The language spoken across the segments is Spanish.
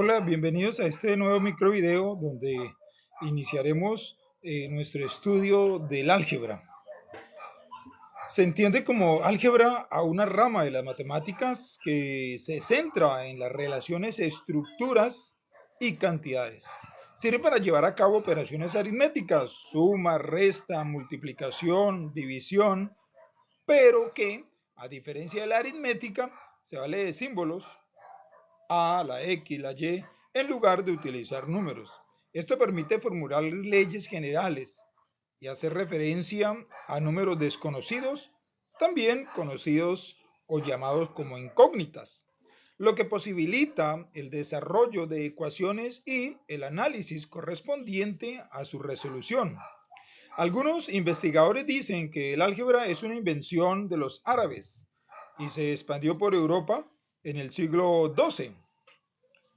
Hola, bienvenidos a este nuevo microvideo donde iniciaremos nuestro estudio del álgebra. Se entiende como álgebra a una rama de las matemáticas que se centra en las relaciones, estructuras y cantidades. Sirve para llevar a cabo operaciones aritméticas, suma, resta, multiplicación, división, pero que, a diferencia de la aritmética, se vale de símbolos, a, la X, la Y, en lugar de utilizar números. Esto permite formular leyes generales y hacer referencia a números desconocidos, también conocidos o llamados como incógnitas, lo que posibilita el desarrollo de ecuaciones y el análisis correspondiente a su resolución. Algunos investigadores dicen que el álgebra es una invención de los árabes y se expandió por Europa en el siglo XII.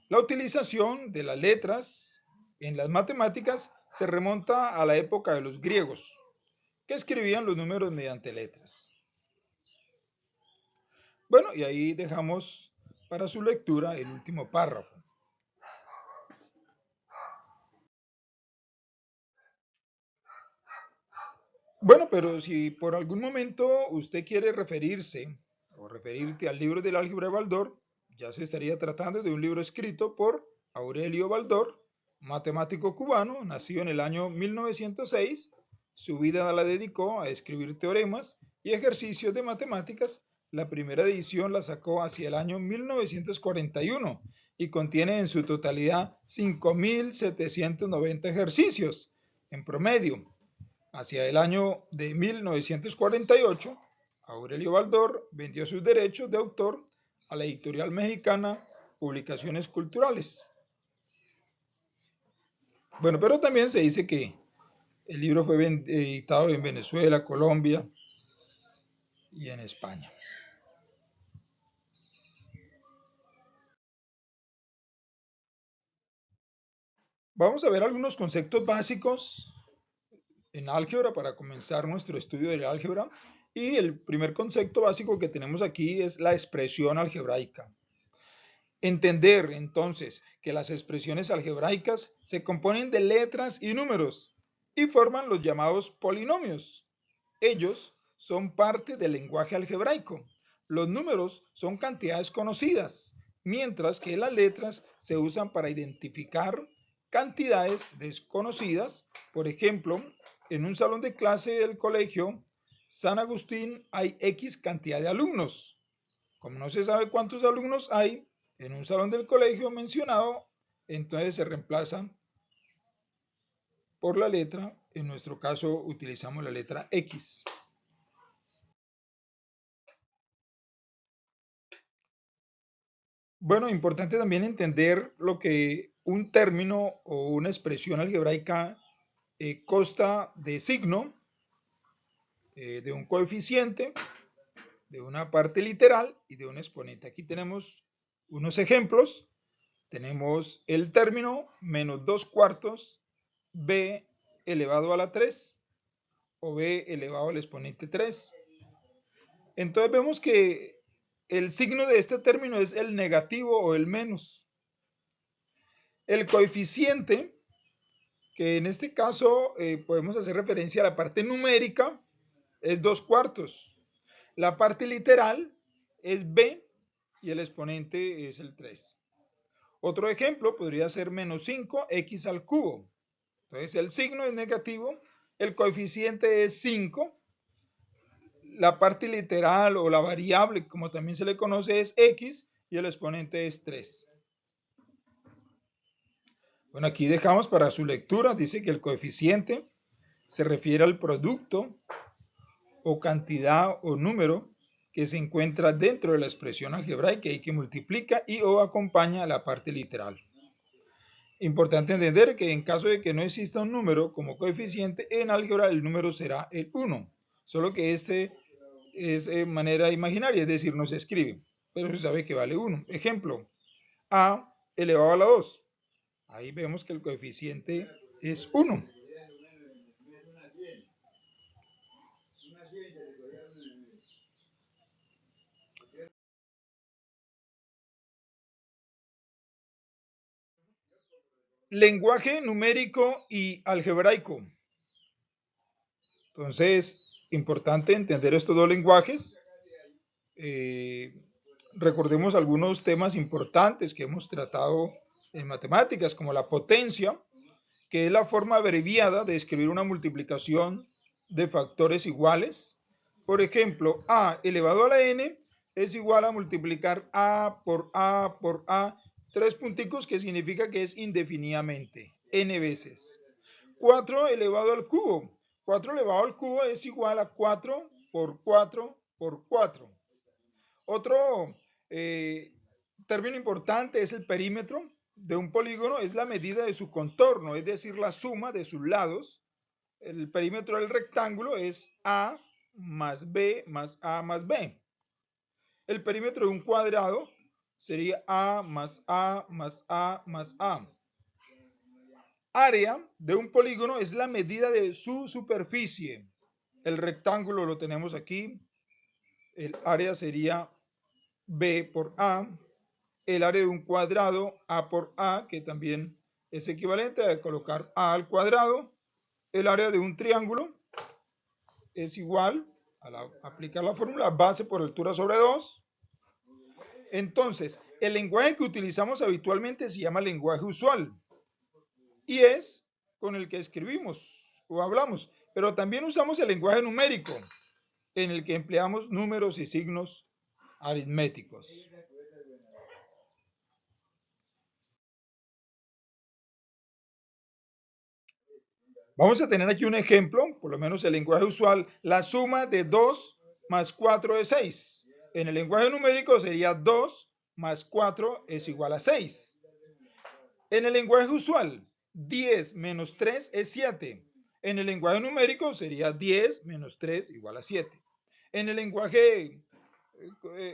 La utilización de las letras en las matemáticas se remonta a la época de los griegos, que escribían los números mediante letras. Bueno, y ahí dejamos para su lectura el último párrafo. Bueno, pero si por algún momento usted quiere referirse o referirte al libro del álgebra de Baldor, ya se estaría tratando de un libro escrito por Aurelio Baldor, matemático cubano, nacido en el año 1906. Su vida la dedicó a escribir teoremas y ejercicios de matemáticas. La primera edición la sacó hacia el año 1941 y contiene en su totalidad 5.790 ejercicios en promedio. Hacia el año de 1948, Aurelio Baldor vendió sus derechos de autor a la editorial mexicana Publicaciones Culturales. Bueno, pero también se dice que el libro fue editado en Venezuela, Colombia y en España. Vamos a ver algunos conceptos básicos en álgebra para comenzar nuestro estudio del álgebra. Y el primer concepto básico que tenemos aquí es la expresión algebraica. Entender entonces que las expresiones algebraicas se componen de letras y números y forman los llamados polinomios. Ellos son parte del lenguaje algebraico. Los números son cantidades conocidas, mientras que las letras se usan para identificar cantidades desconocidas. Por ejemplo, en un salón de clase del colegio San Agustín hay X cantidad de alumnos. Como no se sabe cuántos alumnos hay en un salón del colegio mencionado, entonces se reemplaza por la letra. En nuestro caso utilizamos la letra X. Bueno, importante también entender lo que un término o una expresión algebraica consta de signo, de un coeficiente, de una parte literal y de un exponente. Aquí tenemos unos ejemplos. Tenemos el término menos 2 cuartos b elevado a la 3 o b elevado al exponente 3. Entonces vemos que el signo de este término es el negativo o el menos. El coeficiente, que en este caso podemos hacer referencia a la parte numérica, es 2 cuartos. La parte literal es b y el exponente es el 3. Otro ejemplo podría ser menos 5x al cubo. Entonces el signo es negativo, el coeficiente es 5, la parte literal o la variable, como también se le conoce, es x y el exponente es 3. Bueno, aquí dejamos para su lectura, dice que el coeficiente se refiere al producto o cantidad o número que se encuentra dentro de la expresión algebraica y que multiplica y o acompaña la parte literal. Importante entender que en caso de que no exista un número como coeficiente, en álgebra el número será el 1, solo que este es de manera imaginaria, es decir, no se escribe, pero se sabe que vale 1. Ejemplo, a elevado a la 2. Ahí vemos que el coeficiente es 1. Lenguaje numérico y algebraico. Entonces, importante entender estos dos lenguajes. Eh, Recordemos algunos temas importantes que hemos tratado en matemáticas, como la potencia, que es la forma abreviada de escribir una multiplicación de factores iguales. Por ejemplo, a elevado a la n es igual a multiplicar a por a por a, tres punticos, que significa que es indefinidamente, n veces. 4 elevado al cubo. 4 elevado al cubo es igual a 4 por 4 por 4. Otro término importante es el perímetro de un polígono, es la medida de su contorno, es decir, la suma de sus lados. El perímetro del rectángulo es A más B más A más B. El perímetro de un cuadrado sería A más A más A más A. Área de un polígono es la medida de su superficie. El rectángulo lo tenemos aquí. El área sería B por A. El área de un cuadrado, A por A, que también es equivalente a colocar A al cuadrado. El área de un triángulo es igual a aplicar la fórmula base por altura sobre 2. Entonces, el lenguaje que utilizamos habitualmente se llama lenguaje usual y es con el que escribimos o hablamos, pero también usamos el lenguaje numérico, en el que empleamos números y signos aritméticos. Vamos a tener aquí un ejemplo, por lo menos el lenguaje usual, la suma de 2 más 4 es 6. En el lenguaje numérico sería 2 más 4 es igual a 6. En el lenguaje usual, 10 menos 3 es 7. En el lenguaje numérico sería 10 menos 3 igual a 7. En el lenguaje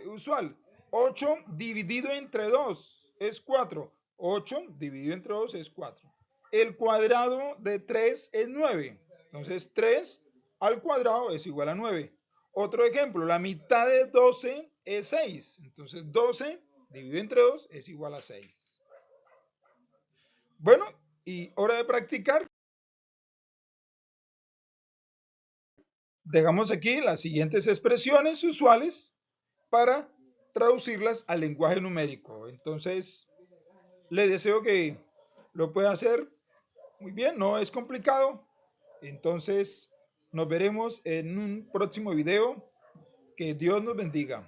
usual, 8 dividido entre 2 es 4. 8 dividido entre 2 es 4. El cuadrado de 3 es 9. Entonces 3 al cuadrado es igual a 9. Otro ejemplo, la mitad de 12 es 6. Entonces 12 dividido entre 2 es igual a 6. Bueno, y hora de practicar. Dejamos aquí las siguientes expresiones usuales para traducirlas al lenguaje numérico. Entonces, le deseo que lo pueda hacer muy bien, no es complicado. Entonces, nos veremos en un próximo video. Que Dios nos bendiga.